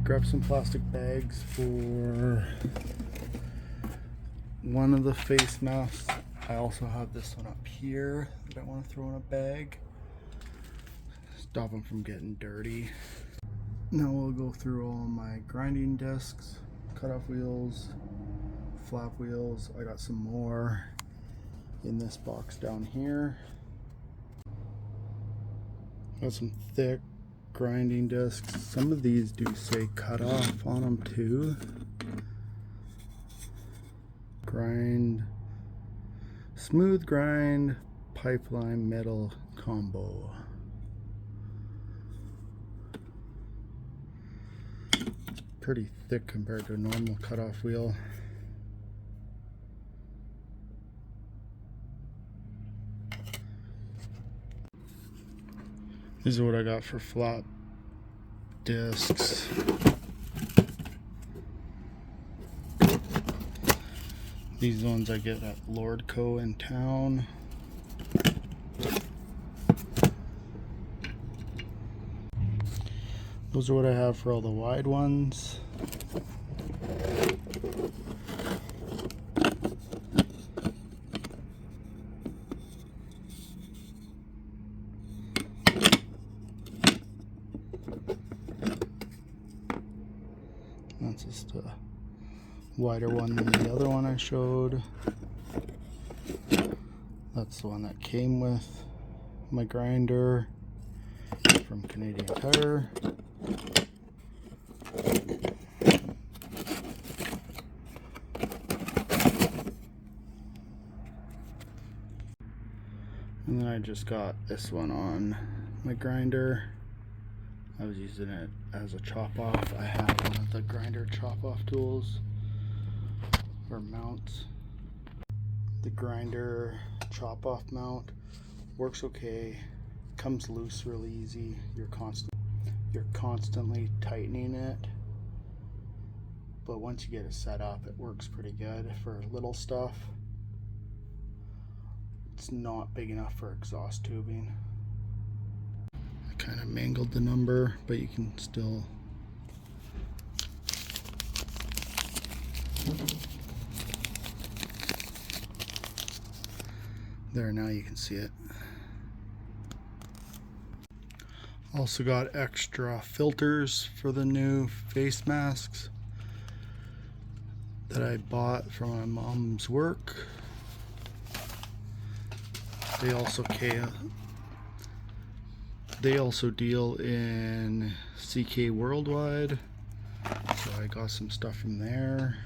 Grab some plastic bags for one of the face masks. I also have this one up here that I want to throw in a bag. Stop them from getting dirty. Now we'll go through all my grinding discs, cutoff wheels, flap wheels. I got some more in this box down here. Got some thick grinding discs. Some of these do say cut off on them too. Grind, smooth grind, pipeline metal combo. Pretty thick compared to a normal cutoff wheel. This is what I got for flap discs. These ones I get at Lordco in town. Those are what I have for all the wide ones. That's just a wider one than the other one I showed. That's the one that came with my grinder from Canadian Tire. And then I just got this one on my grinder. I was using it as a chop off. I have one of the grinder chop off tools or mounts. The grinder chop off mount works okay, comes loose really easy. You're constantly tightening it, but once you get it set up, it works pretty good for little stuff. It's not big enough for exhaust tubing. I kind of mangled the number, but you can still there, now you can see it. Also got extra filters for the new face masks that I bought from my mom's work. They also deal in CK Worldwide, so I got some stuff from there.